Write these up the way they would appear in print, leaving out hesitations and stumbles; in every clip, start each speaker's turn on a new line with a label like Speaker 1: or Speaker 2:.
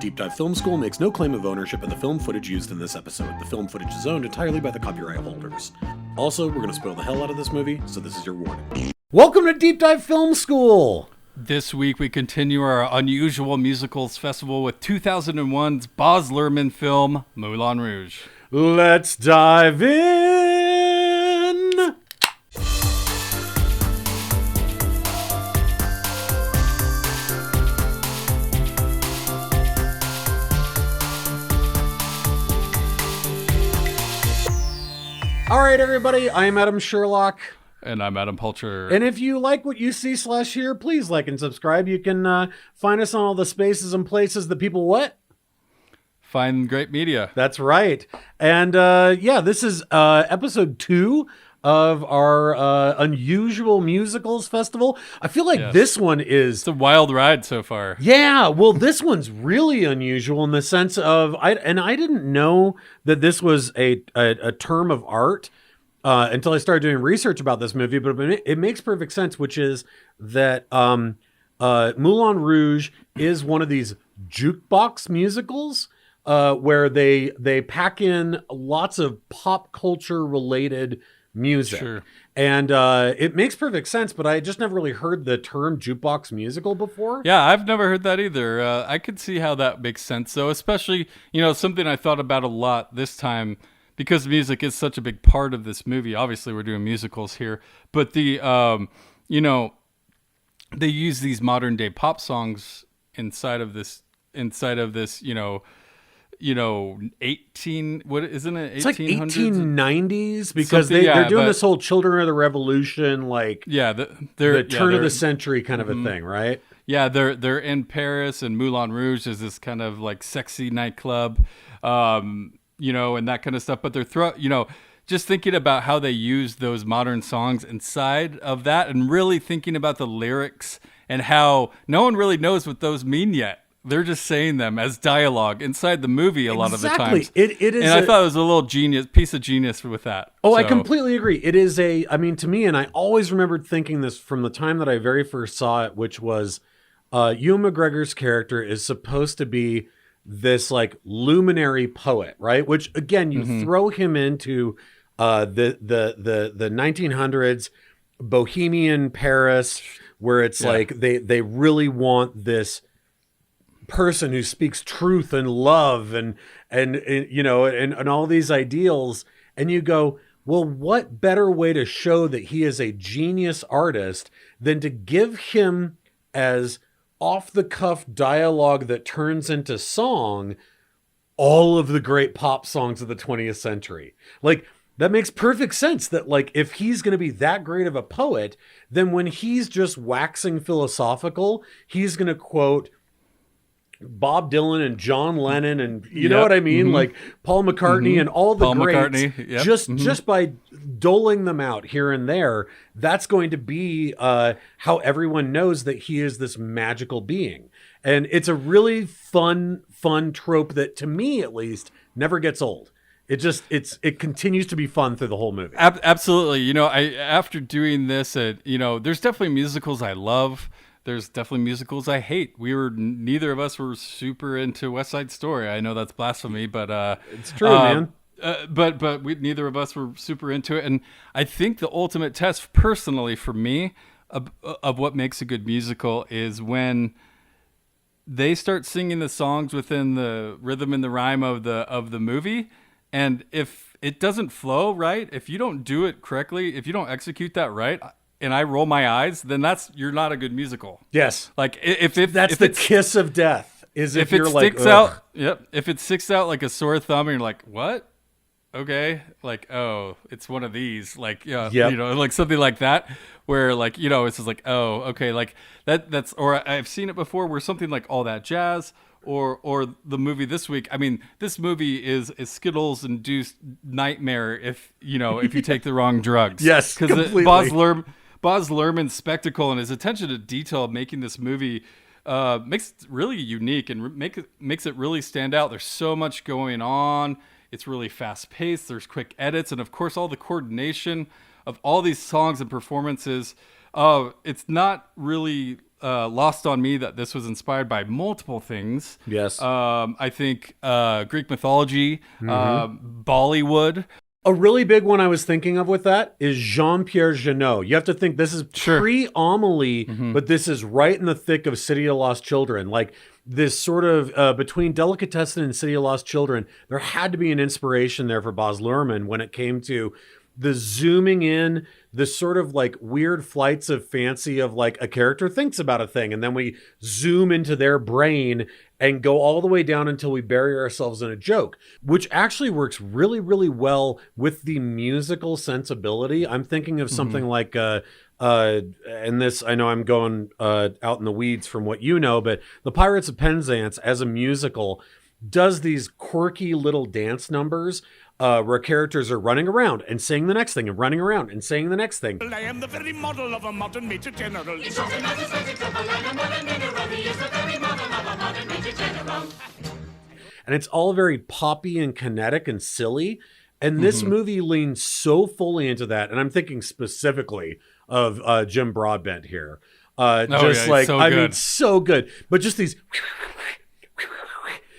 Speaker 1: Deep Dive Film School makes no claim of ownership of the film footage used in this episode. The film footage is owned entirely by the copyright holders. Also, we're going to spoil the hell out of this movie, so this is your warning. Welcome to Deep Dive Film School!
Speaker 2: This week we continue our unusual musicals festival with 2001's Baz Luhrmann film, Moulin Rouge.
Speaker 1: Let's dive in! All right, everybody, I'm Adam Sherlock.
Speaker 2: And I'm Adam Pulcher.
Speaker 1: And if you like what you see/hear, please like and subscribe. You can find us on all the spaces and places that people what?
Speaker 2: Find great media.
Speaker 1: That's right. And this is episode 2 of our unusual musicals festival. I feel like this one is...
Speaker 2: It's a wild ride so far.
Speaker 1: Yeah, well, this one's really unusual in the sense of... I didn't know that this was a term of art until I started doing research about this movie, but it makes perfect sense, which is that Moulin Rouge is one of these jukebox musicals where they pack in lots of pop culture related music.
Speaker 2: Sure.
Speaker 1: And it makes perfect sense, but I just never really heard the term jukebox musical before.
Speaker 2: Yeah, I've never heard that either. I could see how that makes sense, though, especially, something I thought about a lot this time, because music is such a big part of this movie. Obviously, we're doing musicals here, but they use these modern day pop songs inside of this, 18, what isn't it?
Speaker 1: It's like 1890s because they're doing this whole Children of the Revolution, the turn of the century kind of a thing, right?
Speaker 2: Yeah, they're in Paris, and Moulin Rouge is this kind of like sexy nightclub, and that kind of stuff. But they're just thinking about how they use those modern songs inside of that, and really thinking about the lyrics and how no one really knows what those mean yet. They're just saying them as dialogue inside the movie a lot of the times.
Speaker 1: It is,
Speaker 2: and I thought it was a little piece of genius with that.
Speaker 1: Oh, so. I completely agree. It is to me, and I always remembered thinking this from the time that I very first saw it, which was Ewan McGregor's character is supposed to be this like luminary poet, right? Which again, you throw him into the 1900s bohemian Paris, where it's like they really want this person who speaks truth and love and all these ideals, and you go, well, what better way to show that he is a genius artist than to give him as off-the-cuff dialogue that turns into song all of the great pop songs of the 20th century. Like, that makes perfect sense that, like, if he's going to be that great of a poet, then when he's just waxing philosophical, he's going to quote Bob Dylan and John Lennon and you know what I mean? Like Paul McCartney and all the greats, just by doling them out here and there, that's going to be how everyone knows that he is this magical being. And it's a really fun trope that, to me at least, never gets old. It continues to be fun through the whole movie.
Speaker 2: Absolutely. After doing this, there's definitely musicals I love. There's definitely musicals I hate. Neither of us were super into West Side Story. I know that's blasphemy, but
Speaker 1: it's true, man.
Speaker 2: But neither of us were super into it. And I think the ultimate test, personally, for me, of what makes a good musical is when they start singing the songs within the rhythm and the rhyme of the movie. And if it doesn't flow right, if you don't do it correctly, if you don't execute that right, and I roll my eyes, then you're not a good musical.
Speaker 1: Yes.
Speaker 2: Like if
Speaker 1: the kiss of death is if you're like,
Speaker 2: if it sticks out like a sore thumb and you're like, what? Okay. Like, oh, it's one of these, like, like something like that where like, it's just like, oh, okay. Like or I've seen it before where something like All That Jazz or the movie this week. I mean, this movie is a Skittles induced nightmare if you take the wrong drugs.
Speaker 1: Yes.
Speaker 2: Because Baz Luhrmann's spectacle and his attention to detail making this movie makes it really unique and makes it really stand out. There's so much going on. It's really fast paced. There's quick edits. And of course, all the coordination of all these songs and performances. It's not really lost on me that this was inspired by multiple things.
Speaker 1: Yes.
Speaker 2: I think Greek mythology, Bollywood.
Speaker 1: A really big one I was thinking of with that is Jean-Pierre Jeunet. You have to think this is pre-Amelie, but this is right in the thick of City of Lost Children. Like this sort of between Delicatessen and City of Lost Children, there had to be an inspiration there for Baz Luhrmann when it came to the zooming in, the sort of like weird flights of fancy of like a character thinks about a thing and then we zoom into their brain and go all the way down until we bury ourselves in a joke, which actually works really, really well with the musical sensibility. I'm thinking of something like, and this, I know I'm going out in the weeds from what you know, but The Pirates of Penzance as a musical does these quirky little dance numbers where characters are running around and saying the next thing and running around and saying the next thing.
Speaker 3: I am the very model of a modern Major General.
Speaker 1: And it's all very poppy and kinetic and silly. And this movie leans so fully into that. And I'm thinking specifically of Jim Broadbent here. So good. But just these...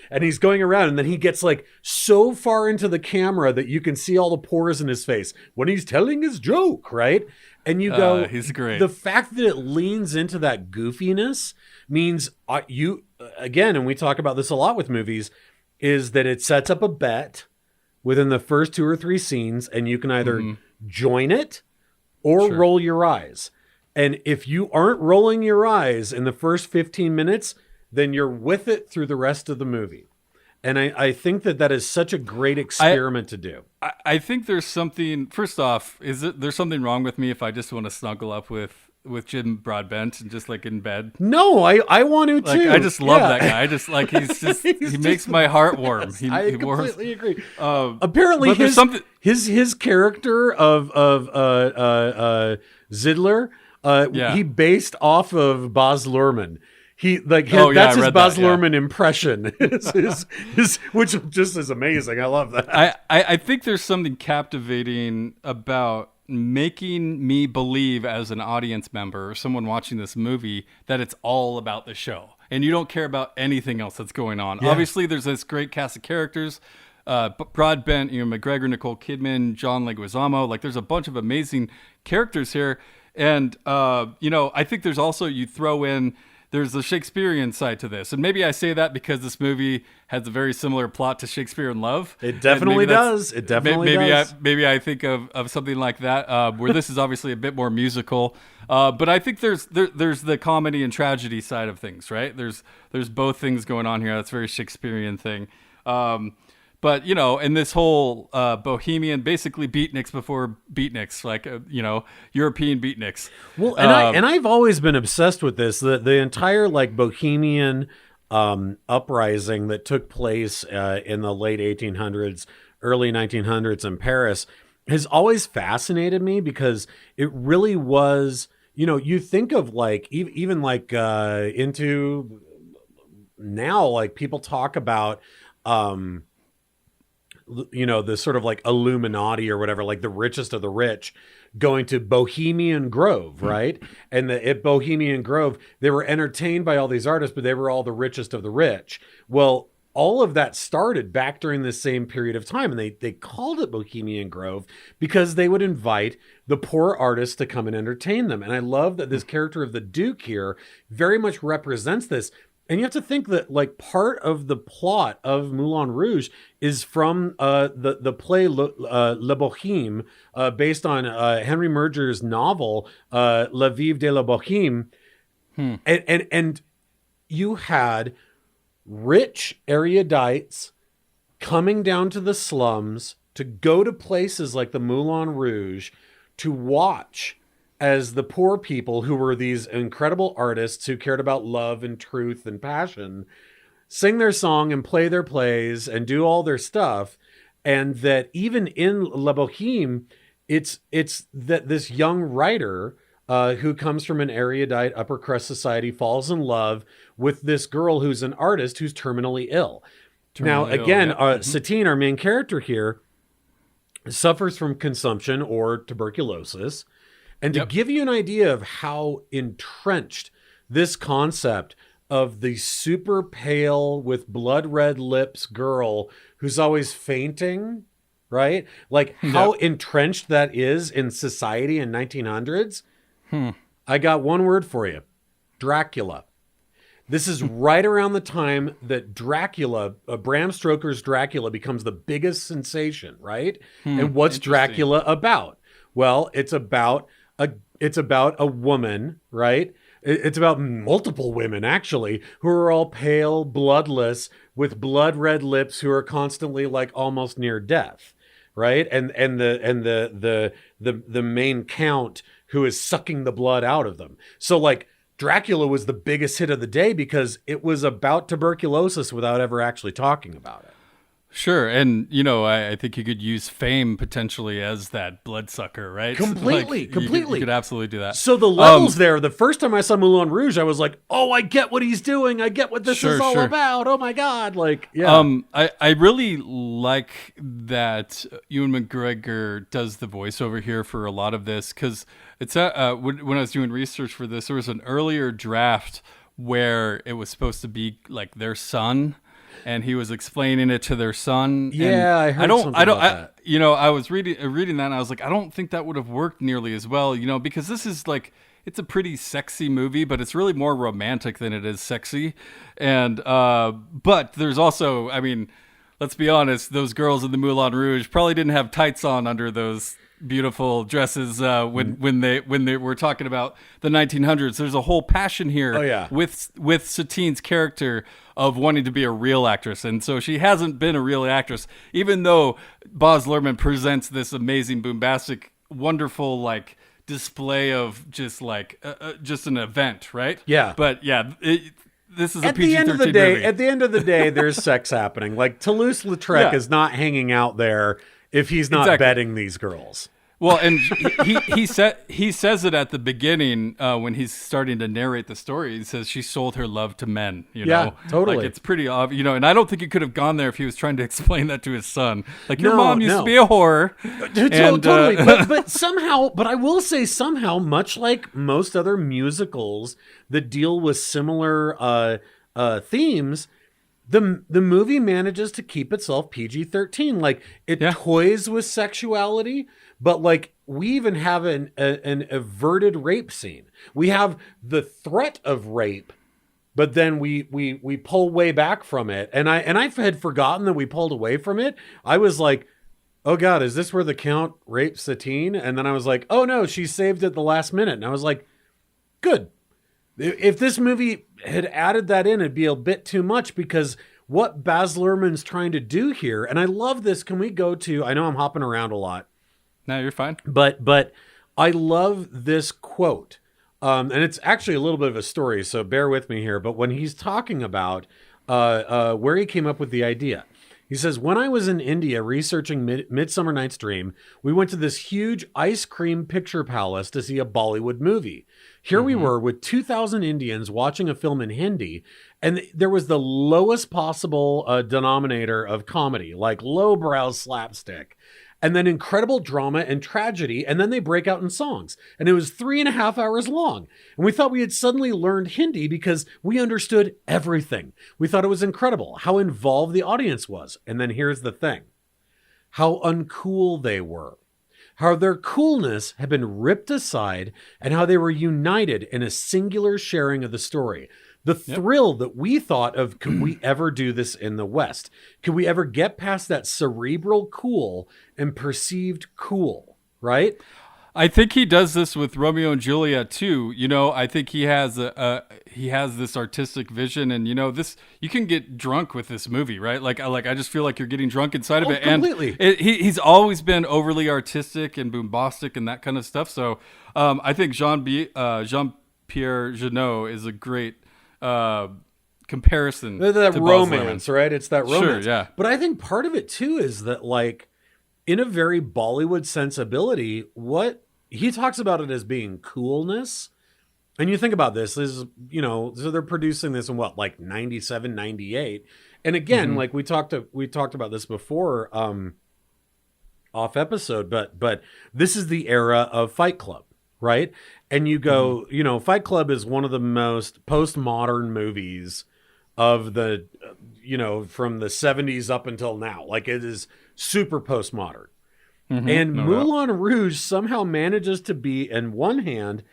Speaker 1: And he's going around and then he gets like so far into the camera that you can see all the pores in his face when he's telling his joke, right? And you go,
Speaker 2: he's great.
Speaker 1: The fact that it leans into that goofiness means you, again, and we talk about this a lot with movies, is that it sets up a bet within the first 2 or 3 scenes and you can either join it or roll your eyes. And if you aren't rolling your eyes in the first 15 minutes, then you're with it through the rest of the movie. And I think that is such a great experiment to do.
Speaker 2: I think there's something, first off, there's something wrong with me if I just want to snuggle up with Jim Broadbent and just like in bed?
Speaker 1: No, I want to too.
Speaker 2: I just love that guy. I just like, he makes my heart warm.
Speaker 1: I completely agree. Apparently his character of Zidler, he based off of Baz Luhrmann. That's his Baz Luhrmann impression, which just is amazing. I love that.
Speaker 2: I think there's something captivating about making me believe as an audience member or someone watching this movie that it's all about the show and you don't care about anything else that's going on. Yeah. Obviously, there's this great cast of characters. Broadbent, McGregor, Nicole Kidman, John Leguizamo. Like, there's a bunch of amazing characters here. And, I think there's also, you throw in, there's the Shakespearean side to this. And maybe I say that because this movie has a very similar plot to Shakespeare in Love.
Speaker 1: It definitely does. It definitely does.
Speaker 2: Maybe I think of something like that, where this is obviously a bit more musical. But I think there's the comedy and tragedy side of things, right? There's both things going on here. That's a very Shakespearean thing. But, in this whole bohemian, basically beatniks before beatniks, like, European beatniks.
Speaker 1: Well, and I've always been obsessed with this. The entire, like, bohemian uprising that took place in the late 1800s, early 1900s in Paris has always fascinated me because it really was, you think of, like, even like into now, like, people talk about... the sort of like Illuminati or whatever, like the richest of the rich going to Bohemian Grove, right? And at Bohemian Grove, they were entertained by all these artists, but they were all the richest of the rich. Well, all of that started back during this same period of time. And they called it Bohemian Grove because they would invite the poor artists to come and entertain them. And I love that this character of the Duke here very much represents this. And you have to think that, like, part of the plot of Moulin Rouge is from the play Le Bohème, based on Henry Murger's novel La Vive de la Bohème. And you had rich erudites coming down to the slums to go to places like the Moulin Rouge to watch as the poor people, who were these incredible artists who cared about love and truth and passion, sing their song and play their plays and do all their stuff. And that even in La Bohème, it's that this young writer who comes from an erudite upper crust society falls in love with this girl who's an artist who's terminally ill. Satine, our main character here, suffers from consumption or tuberculosis. And to give you an idea of how entrenched this concept of the super pale with blood red lips girl who's always fainting, right? Like how entrenched that is in society in 1900s. I got one word for you. Dracula. This is right around the time that Dracula, Bram Stoker's Dracula, becomes the biggest sensation, right? And what's Dracula about? Well, it's about a woman, right? It's about multiple women, actually, who are all pale, bloodless, with blood red lips, who are constantly like almost near death, right? And the main count who is sucking the blood out of them. So like Dracula was the biggest hit of the day because it was about tuberculosis without ever actually talking about it.
Speaker 2: Sure, and I think you could use fame potentially as that bloodsucker, right?
Speaker 1: Completely.
Speaker 2: You could absolutely do that.
Speaker 1: So the levels there, the first time I saw Moulin Rouge, I was like, oh, I get what he's doing. I get what this is all about. Oh my God. Like, yeah.
Speaker 2: I really like that Ewan McGregor does the voiceover here for a lot of this, because it's when I was doing research for this, there was an earlier draft where it was supposed to be like their son, and he was explaining it to their son.
Speaker 1: Yeah, I heard something about that.
Speaker 2: I was reading that, and I was like, I don't think that would have worked nearly as well, because this is like, it's a pretty sexy movie, but it's really more romantic than it is sexy. And but there's also, I mean, let's be honest, those girls in the Moulin Rouge probably didn't have tights on under those beautiful dresses when they were talking about the 1900s. There's a whole passion here with Satine's character of wanting to be a real actress, and so she hasn't been a real actress, even though Baz Luhrmann presents this amazing, bombastic, wonderful like display of just like just an event, right?
Speaker 1: Yeah,
Speaker 2: but yeah. This is
Speaker 1: at the end of the day. At the end of the day, there's sex happening. Like Toulouse-Lautrec is not hanging out there if he's not betting these girls.
Speaker 2: Well, and he says it at the beginning when he's starting to narrate the story. He says she sold her love to men.
Speaker 1: Yeah, totally.
Speaker 2: Like it's pretty obvious, And I don't think he could have gone there if he was trying to explain that to his son. Like your mom used to be a whore.
Speaker 1: Totally. But somehow, I will say somehow, much like most other musicals that deal with similar themes, the movie manages to keep itself PG-13. Like it toys with sexuality, but like we even have an averted rape scene. We have the threat of rape, but then we pull way back from it. And I had forgotten that we pulled away from it. I was like, oh God, is this where the Count raped Satine? And then I was like, oh no, she saved it at the last minute. And I was like, good. If this movie had added that in, it'd be a bit too much, because what Baz Luhrmann's trying to do here, and I love this. Can we go to, I know I'm hopping around a lot.
Speaker 2: No, you're fine.
Speaker 1: But I love this quote. And it's actually a little bit of a story, so bear with me here. But when he's talking about where he came up with the idea, he says, when I was in India researching Midsummer Night's Dream, we went to this huge ice cream picture palace to see a Bollywood movie. Here we were with 2,000 Indians watching a film in Hindi, and there was the lowest possible denominator of comedy, like lowbrow slapstick, and then incredible drama and tragedy, and then they break out in songs. And it was 3.5 hours long. And we thought we had suddenly learned Hindi because we understood everything. We thought it was incredible how involved the audience was. And then here's the thing. How uncool they were. How their coolness had been ripped aside, and how they were united in a singular sharing of the story. The thrill that we thought of, could we ever do this in the West? Could we ever get past that cerebral cool and perceived cool, right?
Speaker 2: I think he does this with Romeo and Juliet too. I think he has this artistic vision, and this, you can get drunk with this movie, right? Like I just feel like you're getting drunk inside of it.
Speaker 1: Completely.
Speaker 2: And he's always been overly artistic and bombastic and that kind of stuff. So I think Jean-Pierre Jeunet is a great comparison.
Speaker 1: That
Speaker 2: to
Speaker 1: romance, right? It's that romance.
Speaker 2: Sure, yeah.
Speaker 1: But I think part of it too is that, like, in a very Bollywood sensibility, what he talks about it as being coolness. And you think about this is, so they're producing this in what, like 97, 98. And again, like we talked about this before off episode, but this is the era of Fight Club, right? And you go, Fight Club is one of the most postmodern movies of the, from the 70s up until now. Like, it is super postmodern. And Moulin Rouge somehow manages to be, in one hand,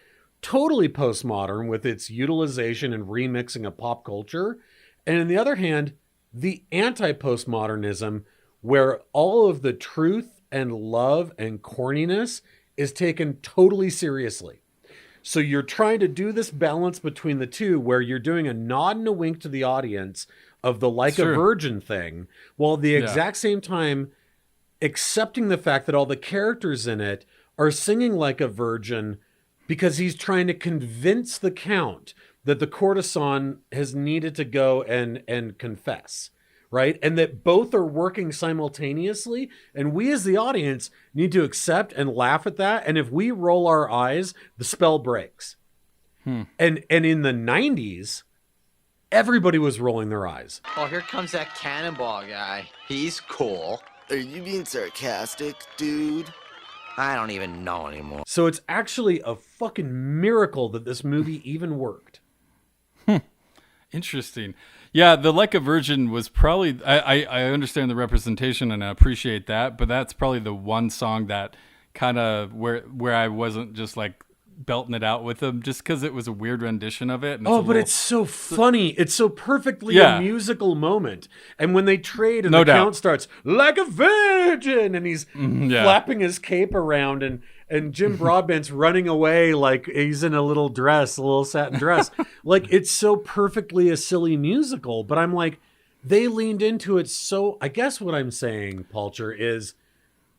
Speaker 1: totally postmodern with its utilization and remixing of pop culture. And in the other hand, the anti-postmodernism, where all of the truth and love and corniness is taken totally seriously. So you're trying to do this balance between the two, where you're doing a nod and a wink to the audience of the like a virgin thing, while at the exact same time accepting the fact that all the characters in it are singing like a virgin because he's trying to convince the Count that the courtesan has needed to go and confess, right? And that both are working simultaneously. And we as the audience need to accept and laugh at that. And if we roll our eyes, the spell breaks. And in the 90s, everybody was rolling their eyes.
Speaker 4: Oh, here comes that cannonball guy. He's cool.
Speaker 5: Are you being sarcastic, dude?
Speaker 4: I don't even know anymore.
Speaker 1: So it's actually a fucking miracle that this movie even worked.
Speaker 2: Interesting. Yeah, the Like a Virgin was probably, I understand the representation and I appreciate that, but that's probably the one song that kind of where I wasn't just like belting it out with them, just because it was a weird rendition of it. And
Speaker 1: it's so funny. It's so perfectly a musical moment. And when they trade and the Count starts, like a virgin, and he's flapping his cape around, and Jim Broadbent's running away like he's in a little dress, a little satin dress. Like, it's so perfectly a silly musical. But I'm like, they leaned into it so... I guess what I'm saying, Palcher, is...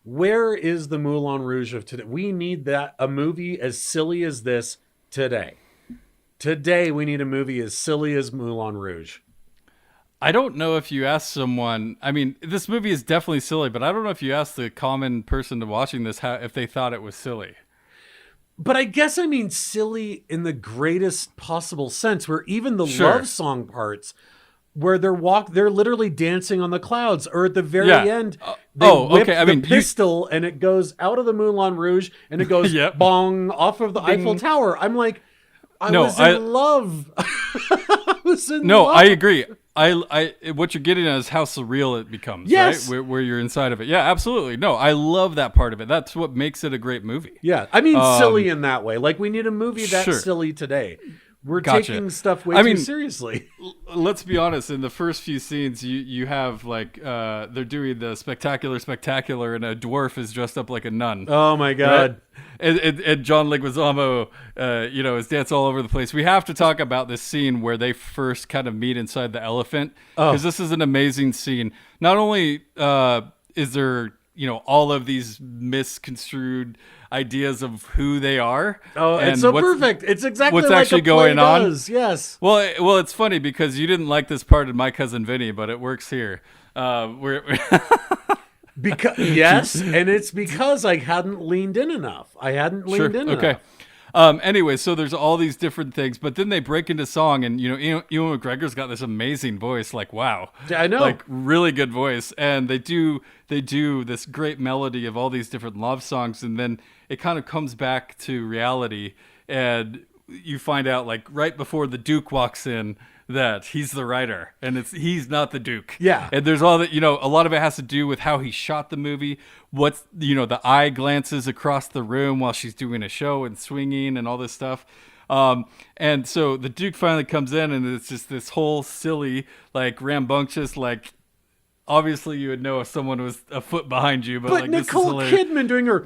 Speaker 1: where is the Moulin Rouge of today? We need a movie as silly as this today. Today, we need a movie as silly as Moulin Rouge.
Speaker 2: I don't know if you ask someone, I mean, this movie is definitely silly, but I don't know if you ask the common person watching this if they thought it was silly.
Speaker 1: But I guess I mean silly in the greatest possible sense, where even the love song parts, where they're literally dancing on the clouds, or at the very end, they whip the pistol and it goes out of the Moulin Rouge and it goes bong off of the Eiffel Tower. I'm like, I was in love. I was in love.
Speaker 2: I agree. I what you're getting at is how surreal it becomes,
Speaker 1: yes,
Speaker 2: right? Where you're inside of it. Yeah, absolutely. No, I love that part of it. That's what makes it a great movie.
Speaker 1: Yeah, I mean, silly in that way. Like, we need a movie that's silly today. We're taking stuff way too seriously.
Speaker 2: Let's be honest. In the first few scenes, you have like they're doing the spectacular, and a dwarf is dressed up like a nun.
Speaker 1: Oh my god!
Speaker 2: Right? And John Leguizamo, is dancing all over the place. We have to talk about this scene where they first kind of meet inside the elephant, because this is an amazing scene. Not only is there all of these misconstrued ideas of who they are.
Speaker 1: Oh, it's so perfect. It's exactly
Speaker 2: what's
Speaker 1: like
Speaker 2: actually
Speaker 1: a play
Speaker 2: going on.
Speaker 1: Does. Yes.
Speaker 2: Well, it's funny because you didn't like this part of My Cousin Vinny, but it works here.
Speaker 1: Yes, and it's because I hadn't leaned in enough.
Speaker 2: Okay. Anyway, so there's all these different things, but then they break into song, and Ewan McGregor's got this amazing voice, like, wow.
Speaker 1: I know.
Speaker 2: Like, really good voice. And they do this great melody of all these different love songs, and then it kind of comes back to reality, and you find out, like, right before the Duke walks in, that he's the writer, and he's not the Duke.
Speaker 1: Yeah.
Speaker 2: And there's all that, a lot of it has to do with how he shot the movie, what's, the eye glances across the room while she's doing a show and swinging and all this stuff. And so the Duke finally comes in, and it's just this whole silly, like, rambunctious, like, obviously you would know if someone was a foot behind you, but like,
Speaker 1: Nicole
Speaker 2: this is
Speaker 1: Kidman doing her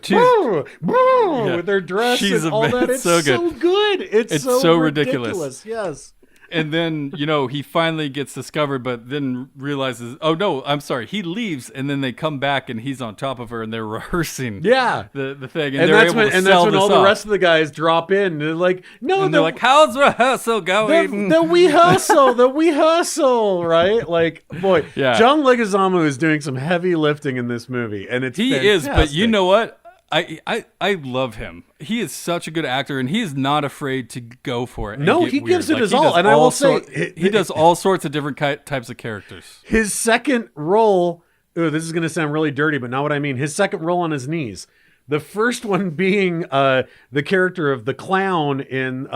Speaker 1: with her dress and all that. It's so good. It's so ridiculous. Yes.
Speaker 2: And then, he finally gets discovered, but then realizes, oh no, I'm sorry. He leaves, and then they come back, and he's on top of her, and they're rehearsing the thing. And
Speaker 1: that's when all the rest of the guys drop in. They're like, no,
Speaker 2: and they're like, how's rehearsal going?
Speaker 1: The rehearsal, right? Like, boy, John Leguizamo is doing some heavy lifting in this movie, and it's fantastic.
Speaker 2: Is, but you know what? I love him. He is such a good actor, and he is not afraid to go for it.
Speaker 1: No, he gives it his all. And I will say,
Speaker 2: he does all sorts of different types of characters.
Speaker 1: His second role, this is going to sound really dirty, but not what I mean. His second role on his knees, The first one being the character of the clown in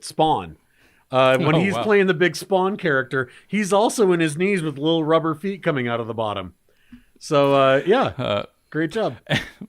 Speaker 1: Spawn. When he's playing the big Spawn character, he's also in his knees with little rubber feet coming out of the bottom. So, great job.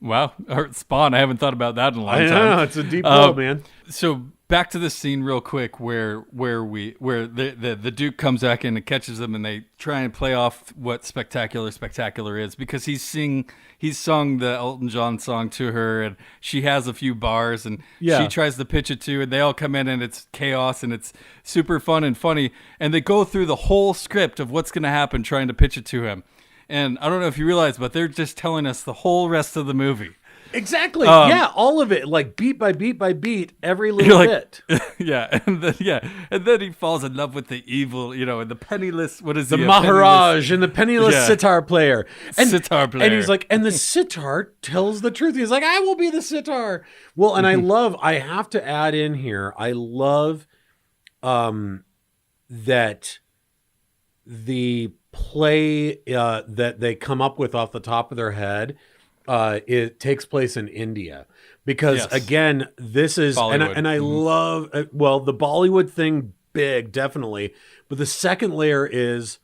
Speaker 2: Wow. Or Spawn, I haven't thought about that in a long time.
Speaker 1: I know, it's a deep hole, man.
Speaker 2: So back to the scene real quick where the Duke comes back in and catches them, and they try and play off what Spectacular is, because he's sung the Elton John song to her, and she has a few bars, and she tries to pitch it to, and they all come in, and it's chaos, and it's super fun and funny, and they go through the whole script of what's going to happen trying to pitch it to him. And I don't know if you realize, but they're just telling us the whole rest of the movie.
Speaker 1: Exactly. All of it, like beat by beat by beat, every little bit.
Speaker 2: And then he falls in love with the evil, and the penniless. What is
Speaker 1: the Maharaj and the penniless sitar player? And he's like, and the sitar tells the truth. He's like, I will be the sitar. Well, and I have to add in here, I love that the play that they come up with off the top of their head. It takes place in India because again, this is, and I love, the Bollywood thing big, definitely. But the second layer is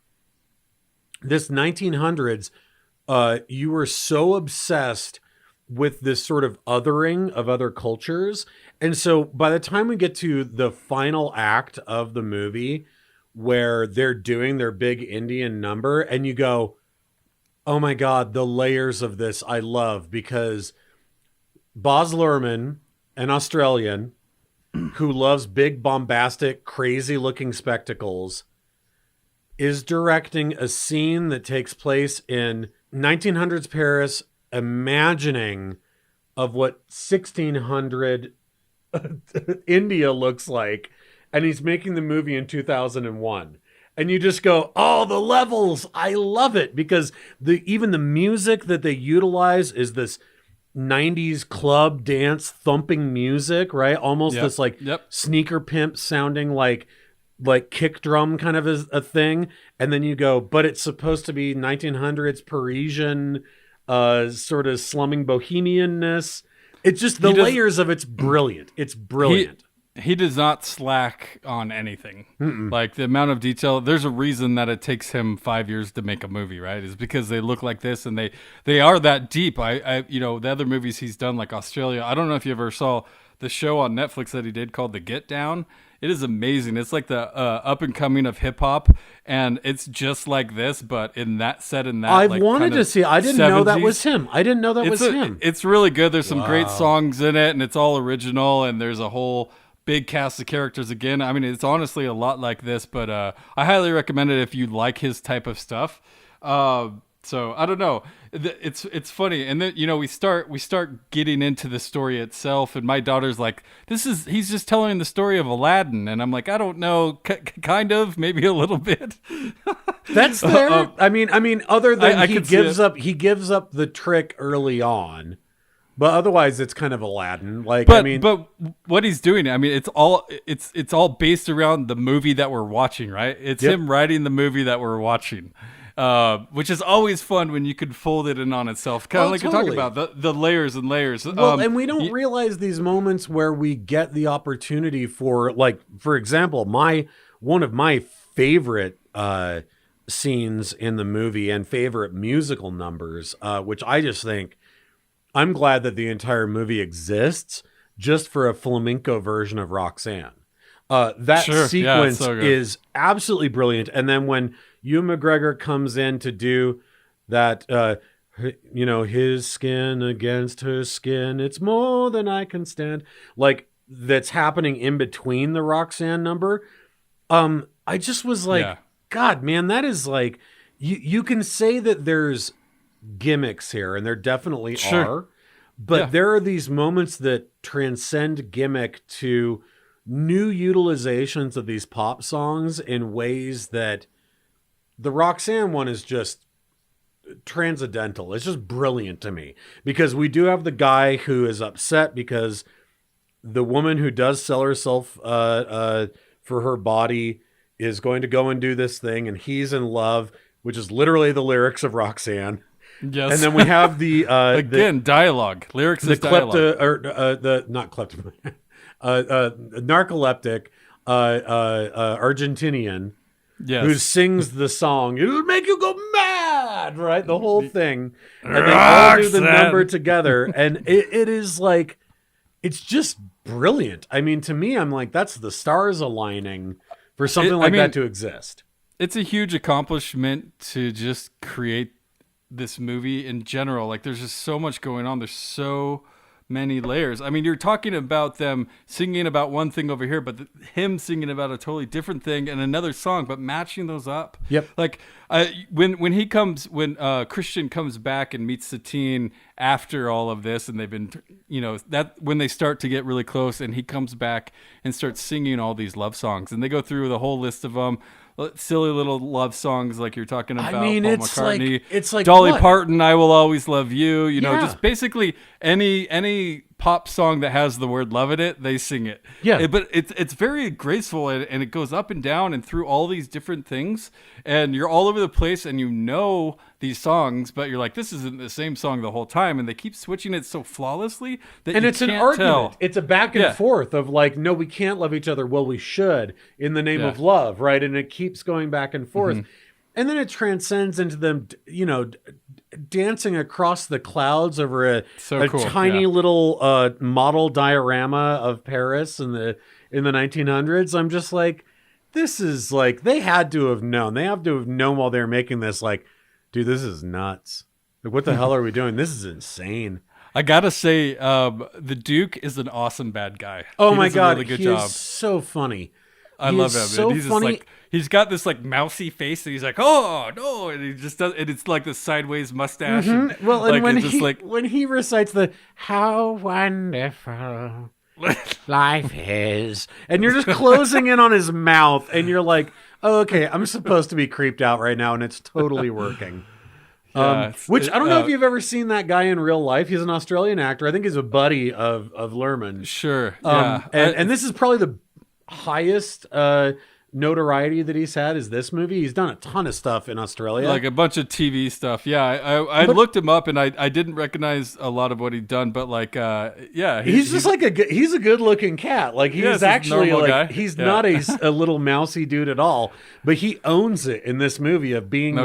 Speaker 1: this 1900s. You were so obsessed with this sort of othering of other cultures. And so by the time we get to the final act of the movie where they're doing their big Indian number and you go, oh my God, the layers of this I love, because Baz Luhrmann, an Australian who loves big, bombastic, crazy-looking spectacles, is directing a scene that takes place in 1900s Paris, imagining of what 1600 India looks like, and he's making the movie in 2001. And you just go, oh, the levels. I love it, because even the music that they utilize is this 90s club dance thumping music, right? Almost this sneaker pimp sounding like kick drum kind of a thing. And then you go, but it's supposed to be 1900s Parisian sort of slumming bohemianness. It's just the layers of it's brilliant. It's brilliant.
Speaker 2: He does not slack on anything. Like the amount of detail. There's a reason that it takes him 5 years to make a movie, right? Is because they look like this and they are that deep. The other movies he's done, like Australia. I don't know if you ever saw the show on Netflix that he did called The Get Down. It is amazing. It's like the up and coming of hip hop, and it's just like this, but in that set and that.
Speaker 1: I wanted to see. I didn't know that was him. I didn't know that was him.
Speaker 2: It's really good. There's some great songs in it, and it's all original. And there's a whole big cast of characters again. I mean, it's honestly a lot like this, but I highly recommend it if you like his type of stuff. So I don't know. It's funny, and then we start getting into the story itself, and my daughter's like, he's just telling the story of Aladdin, and I'm like, I don't know, kind of, maybe a little bit.
Speaker 1: That's fair. I mean, other than he gives up the trick early on. But otherwise, it's kind of Aladdin. But
Speaker 2: what he's doing, I mean, it's all based around the movie that we're watching, right? It's him writing the movie that we're watching, which is always fun when you could fold it in on itself. Kind of like
Speaker 1: totally.
Speaker 2: you're talking about the layers and layers.
Speaker 1: Well, and we don't realize these moments where we get the opportunity for example, one of my favorite scenes in the movie and favorite musical numbers, which I just think. I'm glad that the entire movie exists just for a flamenco version of Roxanne. That sequence is absolutely brilliant. And then when Ewan McGregor comes in to do that, his skin against her skin, it's more than I can stand. Like, that's happening in between the Roxanne number. I just was like, God, man, that is like, you can say that there's gimmicks here, and there definitely are, but there are these moments that transcend gimmick to new utilizations of these pop songs in ways that the Roxanne one is just transcendental. It's just brilliant to me, because we do have the guy who is upset because the woman who does sell herself for her body is going to go and do this thing, and he's in love, which is literally the lyrics of Roxanne.
Speaker 2: Yes.
Speaker 1: And then we have the
Speaker 2: again dialogue. Lyrics
Speaker 1: the
Speaker 2: is dialogue.
Speaker 1: not klepto, narcoleptic Argentinian
Speaker 2: Yes.
Speaker 1: who sings the song. It'll make you go mad, right? The whole thing, and they all do the number together, and it is like, it's just brilliant. I mean, to me, I'm like, that's the stars aligning for something that to exist.
Speaker 2: It's a huge accomplishment to just create this movie in general. Like, there's just so much going on. There's so many layers. I mean, you're talking about them singing about one thing over here, but him singing about a totally different thing in another song, but matching those up.
Speaker 1: Yep.
Speaker 2: Like when Christian comes back and meets Satine after all of this, and they've been, that when they start to get really close, and he comes back and starts singing all these love songs, and they go through the whole list of them. Silly little love songs like you're talking about.
Speaker 1: I mean,
Speaker 2: Paul
Speaker 1: it's
Speaker 2: McCartney,
Speaker 1: it's like
Speaker 2: Dolly
Speaker 1: what?
Speaker 2: Parton, I Will Always Love You.
Speaker 1: Yeah.
Speaker 2: Just basically any pop song that has the word love in it, they sing it.
Speaker 1: Yeah.
Speaker 2: But it's very graceful, and it goes up and down and through all these different things, and you're all over the place, and these songs, but you're like, this isn't the same song the whole time, and they keep switching it so flawlessly that
Speaker 1: and
Speaker 2: you
Speaker 1: it's
Speaker 2: can't
Speaker 1: an argument.
Speaker 2: tell.
Speaker 1: It's a back and forth of like, no, we can't love each other. Well, we should in the name of love, right? And it keeps going back and forth, and then it transcends into them, dancing across the clouds over a
Speaker 2: cool.
Speaker 1: tiny little model diorama of Paris in the 1900s. I'm just like, this is like, they had to have known. They have to have known while they were making this, like, dude, this is nuts. Like, what the hell are we doing? This is insane.
Speaker 2: I gotta say, the Duke is an awesome bad guy.
Speaker 1: Oh
Speaker 2: He
Speaker 1: my
Speaker 2: does a
Speaker 1: God.
Speaker 2: really good
Speaker 1: He
Speaker 2: job.
Speaker 1: is so funny.
Speaker 2: I
Speaker 1: He
Speaker 2: love
Speaker 1: is
Speaker 2: him.
Speaker 1: so
Speaker 2: And he's
Speaker 1: funny.
Speaker 2: just like, he's got this like mousy face, and he's like, oh no, and he just does, and it's like this sideways mustache. And,
Speaker 1: Well, and
Speaker 2: like,
Speaker 1: when
Speaker 2: it's just
Speaker 1: when he recites the "How wonderful life is," and you're just closing in on his mouth, and you're like, oh, okay, I'm supposed to be creeped out right now, and it's totally working. Which I don't know if you've ever seen that guy in real life. He's an Australian actor. I think he's a buddy of Luhrmann.
Speaker 2: Sure.
Speaker 1: And this is probably the highest notoriety that he's had is this movie. He's done a ton of stuff in Australia,
Speaker 2: like a bunch of TV stuff. Yeah, I looked him up, and I didn't recognize a lot of what he'd done, but like,
Speaker 1: he's just like he's a good looking cat. Like he's actually like
Speaker 2: guy.
Speaker 1: He's not a little mousy dude at all, but he owns it in this movie of being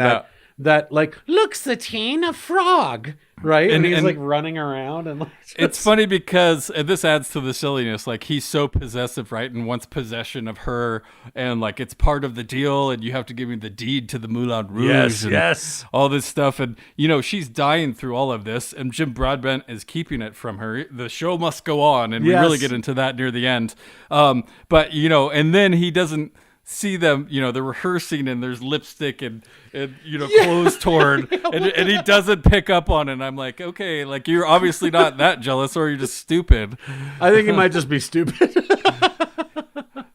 Speaker 1: that like, look, Satine, a frog, right? And he's like running around, and like,
Speaker 2: it's funny because this adds to the silliness. Like, he's so possessive, right? And wants possession of her, and like, it's part of the deal, and you have to give me the deed to the Moulin Rouge.
Speaker 1: Yes.
Speaker 2: All this stuff, and she's dying through all of this, and Jim Broadbent is keeping it from her. The show must go on, and we really get into that near the end. But and then he doesn't see them, they're rehearsing, and there's lipstick and clothes torn, and he doesn't pick up on it. And I'm like, okay, like, you're obviously not that jealous, or you're just stupid.
Speaker 1: I think he might just be stupid.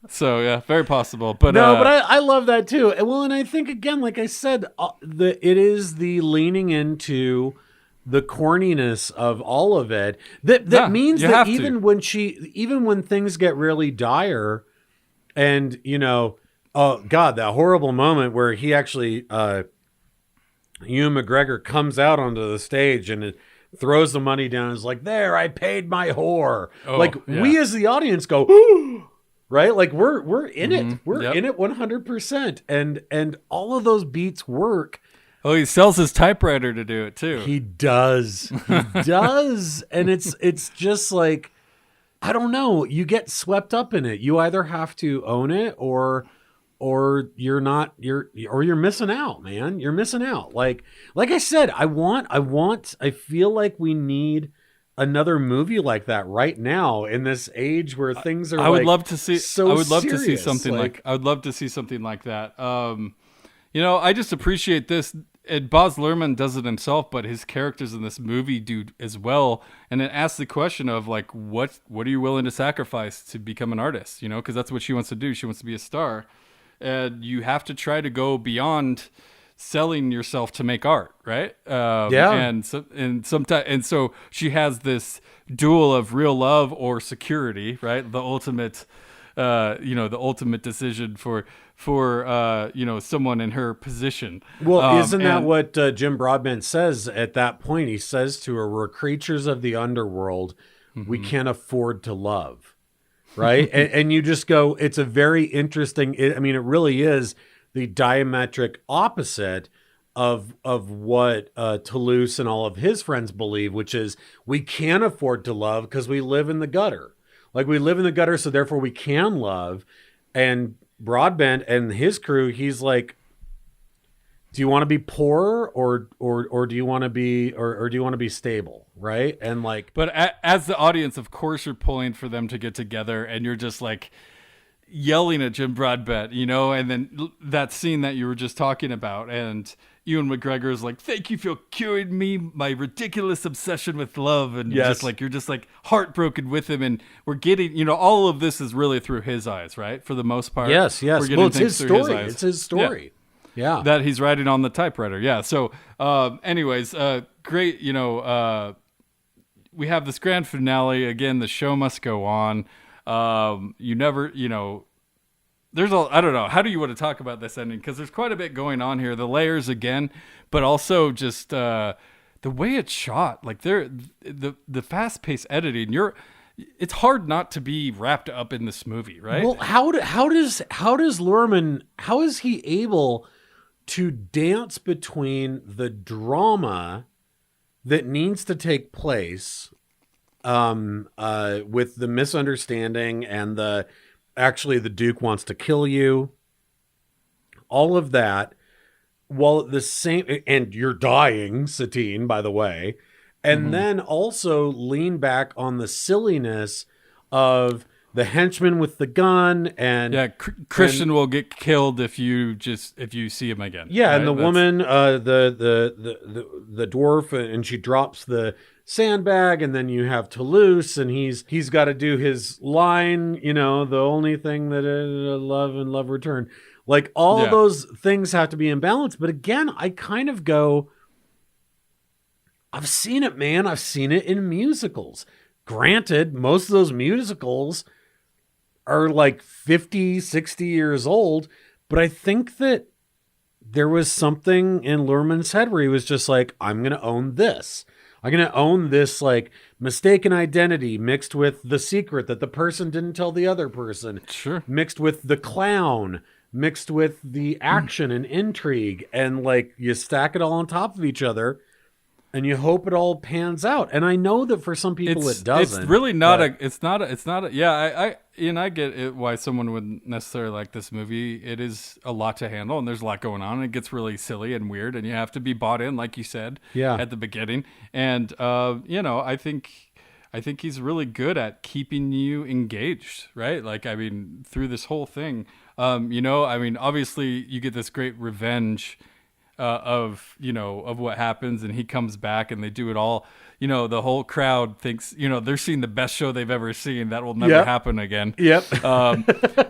Speaker 2: So yeah, very possible. But
Speaker 1: no, but I love that too. Well, and I think, again, like I said, it is the leaning into the corniness of all of it that means that even when things get really dire, and oh God, that horrible moment where he actually Ewan McGregor comes out onto the stage and throws the money down and is like, there, I paid my whore. We as the audience go, ooh, right? Like we're in it. We're in it 100%. And all of those beats work.
Speaker 2: Oh, he sells his typewriter to do it too.
Speaker 1: He does. He does. And it's just like, I don't know. You get swept up in it. You either have to own it or you're missing out, man. You're missing out. Like I said, I feel like we need another movie like that right now in this age where things are,
Speaker 2: I would love to see
Speaker 1: serious.
Speaker 2: Something I would love to see something like that. I just appreciate this. And Baz Luhrmann does it himself, but his characters in this movie do as well. And it asks the question of like, what are you willing to sacrifice to become an artist? Because that's what she wants to do. She wants to be a star, and you have to try to go beyond selling yourself to make art, right? And so she has this duel of real love or security, right? The ultimate the ultimate decision for someone in her position.
Speaker 1: Well, isn't that what Jim Broadbent says at that point? He says to her, "We're creatures of the underworld. We can't afford to love." Right. and you just go, it's a very interesting, it really is the diametric opposite of what Toulouse and all of his friends believe, which is we can't afford to love because we live in the gutter. Like we live in the gutter, so therefore we can love. And Broadbent and his crew, he's like, do you want to be poor or do you want to be or do you want to be stable, right? And like,
Speaker 2: but as the audience, of course, you're pulling for them to get together, and you're just like yelling at Jim Broadbent, and then that scene that you were just talking about, and Ewan McGregor is like, "Thank you for curing me my ridiculous obsession with love," and
Speaker 1: yes.
Speaker 2: you're just like heartbroken with him, and we're getting, all of this is really through his eyes, right? For the most part,
Speaker 1: yes.
Speaker 2: We're getting
Speaker 1: well, it's
Speaker 2: things
Speaker 1: his
Speaker 2: through
Speaker 1: story.
Speaker 2: his eyes.
Speaker 1: It's his story. Yeah.
Speaker 2: That he's writing on the typewriter. Yeah. So, anyways, great. We have this grand finale again. The show must go on. You never, there's I don't know. How do you want to talk about this ending? Because there's quite a bit going on here. The layers again, but also just the way it's shot. Like the fast paced editing. It's hard not to be wrapped up in this movie, right?
Speaker 1: Well, how does Luhrmann, how is he able to dance between the drama that needs to take place with the misunderstanding and the Duke wants to kill you, all of that, while at the same, and you're dying, Satine, by the way, and then also lean back on the silliness of the henchman with the gun, and
Speaker 2: Christian will get killed if you see him again.
Speaker 1: Yeah,
Speaker 2: right?
Speaker 1: and the woman, the dwarf, and she drops the sandbag, and then you have Toulouse, and he's got to do his line, the only thing that love and love return. Like all those things have to be in balance. But again, I kind of go, I've seen it, man. I've seen it in musicals. Granted, most of those musicals are like 50, 60 years old, but I think that there was something in Luhrmann's head where he was just like, I'm going to own this. I'm going to own this like mistaken identity mixed with the secret that the person didn't tell the other person.
Speaker 2: Sure.
Speaker 1: Mixed with the clown, mixed with the action and intrigue. And like you stack it all on top of each other and you hope it all pans out. And I know that for some people it doesn't.
Speaker 2: It's really not I get it why someone wouldn't necessarily like this movie. It is a lot to handle and there's a lot going on. It gets really silly and weird and you have to be bought in, like you said, at the beginning. And, I think he's really good at keeping you engaged, right? Like, through this whole thing, obviously you get this great revenge of what happens, and he comes back and they do it all. The whole crowd thinks, they're seeing the best show they've ever seen. That will never happen again.
Speaker 1: Yep.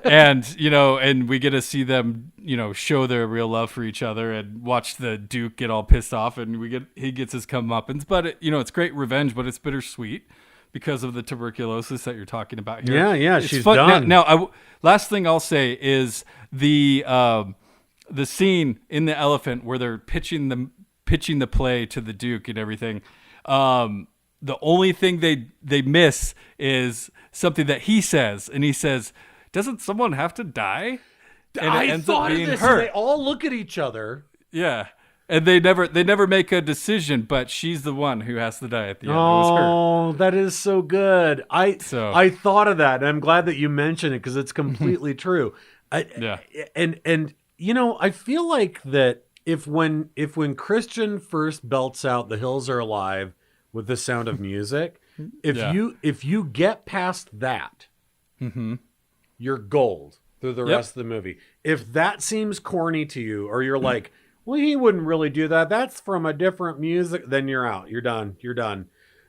Speaker 2: And we get to see them, show their real love for each other and watch the Duke get all pissed off, and he gets his comeuppance. But it's great revenge, but it's bittersweet because of the tuberculosis that you're talking about here.
Speaker 1: Yeah,
Speaker 2: it's
Speaker 1: she's
Speaker 2: fun.
Speaker 1: done.
Speaker 2: Now, last thing I'll say is the scene in the elephant where they're pitching the play to the Duke and everything. The only thing they miss is something that he says, and he says, "Doesn't someone have to die?" And it ends up being her.
Speaker 1: They all look at each other.
Speaker 2: Yeah. And they never make a decision, but she's the one who has to die at the end. It was her.
Speaker 1: Oh, that is so good. I thought of that, and I'm glad that you mentioned it because it's completely true. And I feel like that if when Christian first belts out "The Hills Are Alive" with The Sound of Music, if you get past that, you're gold through the rest of the movie. If that seems corny to you, or you're like, well, he wouldn't really do that, that's from a different music, then you're out. You're done.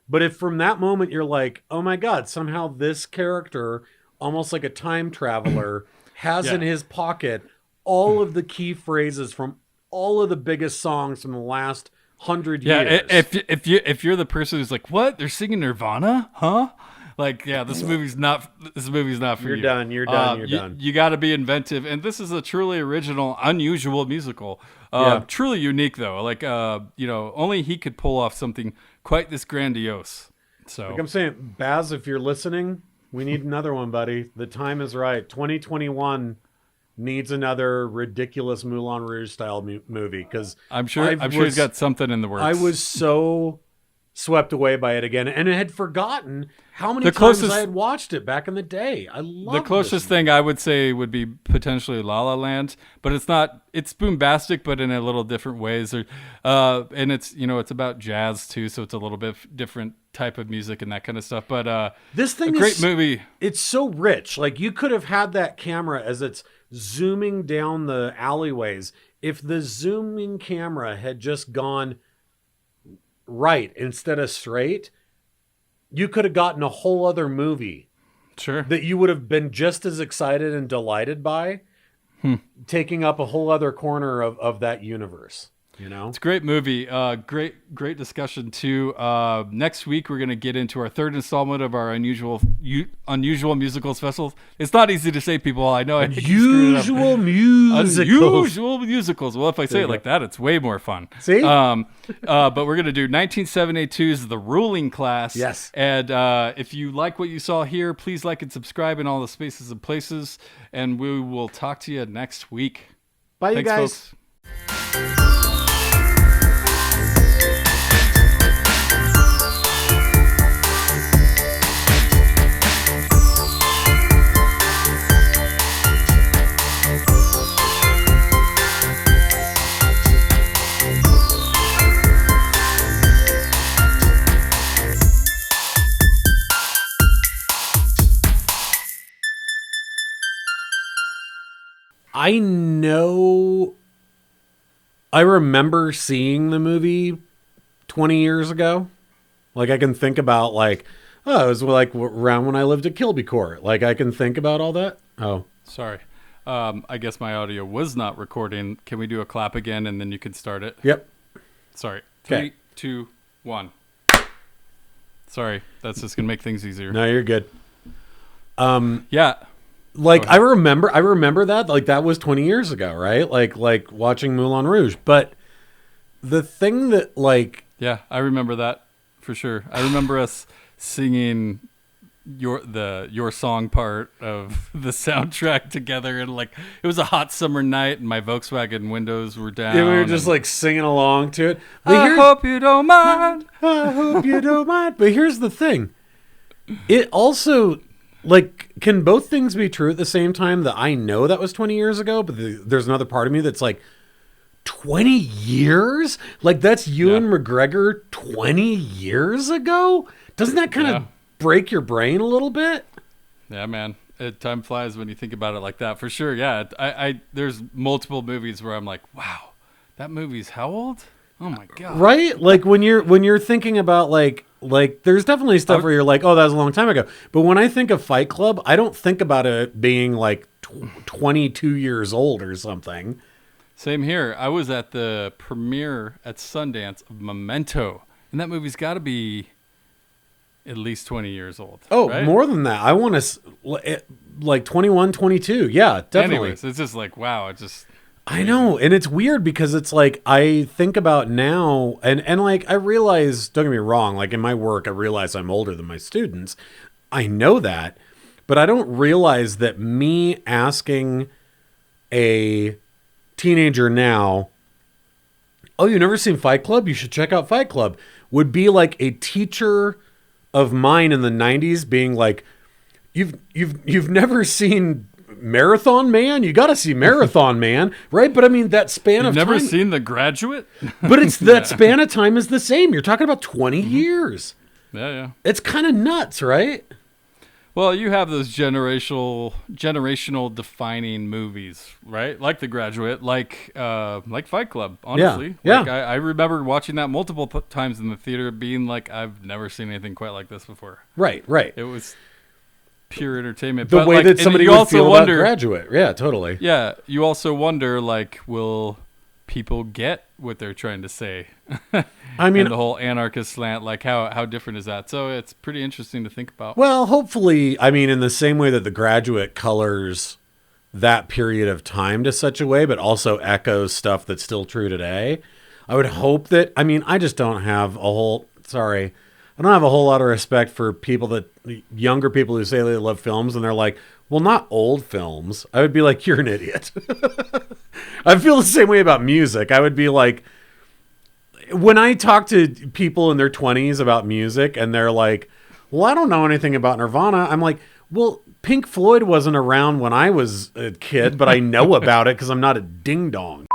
Speaker 1: But if from that moment you're like, oh my God, somehow this character, almost like a time traveler, has in his pocket all of the key phrases from all of the biggest songs from the last 100 years.
Speaker 2: Yeah, if you're the person who's like, what? They're singing Nirvana? Huh? Like, yeah, this movie's not for you.
Speaker 1: You're done. You're done. You're done.
Speaker 2: You got to be inventive, and this is a truly original, unusual musical.
Speaker 1: Yeah.
Speaker 2: Truly unique, though. Like, only he could pull off something quite this grandiose. So,
Speaker 1: Like I'm saying, Baz, if you're listening, we need another one, buddy. The time is right. 2021 needs another ridiculous Moulin Rouge style movie because
Speaker 2: I'm sure he's got something in the works.
Speaker 1: I was so swept away by it again, and I had forgotten how many times I had watched it back in the day. I love
Speaker 2: the closest thing I would say would be potentially La La Land, but it's not. It's boombastic, but in a little different ways. And it's it's about jazz too, so it's a little bit different type of music and that kind of stuff. But
Speaker 1: this thing
Speaker 2: is a great movie.
Speaker 1: It's so rich. Like you could have had that camera as it's zooming down the alleyways. If the zooming camera had just gone right instead of straight, you could have gotten a whole other movie.
Speaker 2: Sure.
Speaker 1: That you would have been just as excited and delighted by, taking up a whole other corner of that universe.
Speaker 2: It's a great movie. Great discussion too. Next week we're gonna get into our third installment of our unusual musical specials. It's not easy to say, people. I know.
Speaker 1: Unusual
Speaker 2: musicals. Well, if I say it like that, it's way more fun.
Speaker 1: See.
Speaker 2: But we're gonna do 1972's The Ruling Class.
Speaker 1: Yes.
Speaker 2: And if you like what you saw here, please like and subscribe in all the spaces and places. And we will talk to you next week.
Speaker 1: Bye,
Speaker 2: Thanks,
Speaker 1: you guys.
Speaker 2: Folks.
Speaker 1: I remember seeing the movie 20 years ago. Like I can think about it was like around when I lived at Kilby Court. Like I can think about all that. Oh,
Speaker 2: sorry. I guess my audio was not recording. Can we do a clap again and then you can start it?
Speaker 1: Yep.
Speaker 2: Sorry.
Speaker 1: Okay.
Speaker 2: 3, 2, 1. Sorry. That's just gonna make things easier.
Speaker 1: No, you're good.
Speaker 2: Yeah.
Speaker 1: Like I remember that, like that was 20 years ago, right? Like watching Moulin Rouge. But the thing that
Speaker 2: yeah, I remember that for sure. I remember us singing your song part of the soundtrack together, and it was a hot summer night and my Volkswagen windows were down.
Speaker 1: Yeah, we were just singing along to it.
Speaker 2: I hope you don't mind.
Speaker 1: I hope you don't mind. But here's the thing. It also can both things be true at the same time? That I know that was 20 years ago, but there's another part of me that's 20 years? That's Ewan McGregor 20 years ago? Doesn't that kind of break your brain a little bit?
Speaker 2: Yeah, man. Time flies when you think about it like that, for sure. Yeah, I there's multiple movies where I'm like, wow, that movie's how old? Oh my god!
Speaker 1: Right? When you're thinking about there's definitely stuff where you're like, oh, that was a long time ago. But when I think of Fight Club, I don't think about it being 22 years old or something.
Speaker 2: Same here. I was at the premiere at Sundance of Memento, and that movie's got to be at least 20 years old.
Speaker 1: Oh,
Speaker 2: right?
Speaker 1: More than that. I want to 21, 22. Yeah, definitely.
Speaker 2: Anyways, it's just wow.
Speaker 1: I know, and it's weird because it's I think about now, and I realize, don't get me wrong, in my work, I realize I'm older than my students. I know that, but I don't realize that me asking a teenager now, oh, you've never seen Fight Club? You should check out Fight Club, would be like a teacher of mine in the 90s being like, you've never seen Marathon Man? You got to see Marathon Man, right? But I mean, that span of time.
Speaker 2: You've never seen The Graduate?
Speaker 1: But it's that span of time is the same. You're talking about 20 years.
Speaker 2: Yeah.
Speaker 1: It's kind of nuts, right?
Speaker 2: Well, you have those generational defining movies, right? Like The Graduate, like Fight Club, honestly.
Speaker 1: Yeah.
Speaker 2: I remember watching that multiple times in the theater, being like, I've never seen anything quite like this before.
Speaker 1: Right.
Speaker 2: It was pure entertainment.
Speaker 1: The way that somebody would feel about Graduate. Yeah, totally.
Speaker 2: Yeah, you also wonder, will people get what they're trying to say.
Speaker 1: I mean,
Speaker 2: and the whole anarchist slant, like how different is that? So it's pretty interesting to think about.
Speaker 1: well, hopefully, I mean, in the same way that The Graduate colors that period of time to such a way, but also echoes stuff that's still true today. I would hope that, I mean, I just don't have a whole, sorry, I don't have a whole lot of respect for younger people who say they love films and they're like, well, not old films. I would be like, you're an idiot. I feel the same way about music. I would be like, when I talk to people in their 20s about music and they're like, well, I don't know anything about Nirvana. I'm like, well, Pink Floyd wasn't around when I was a kid, but I know about it because I'm not a ding dong.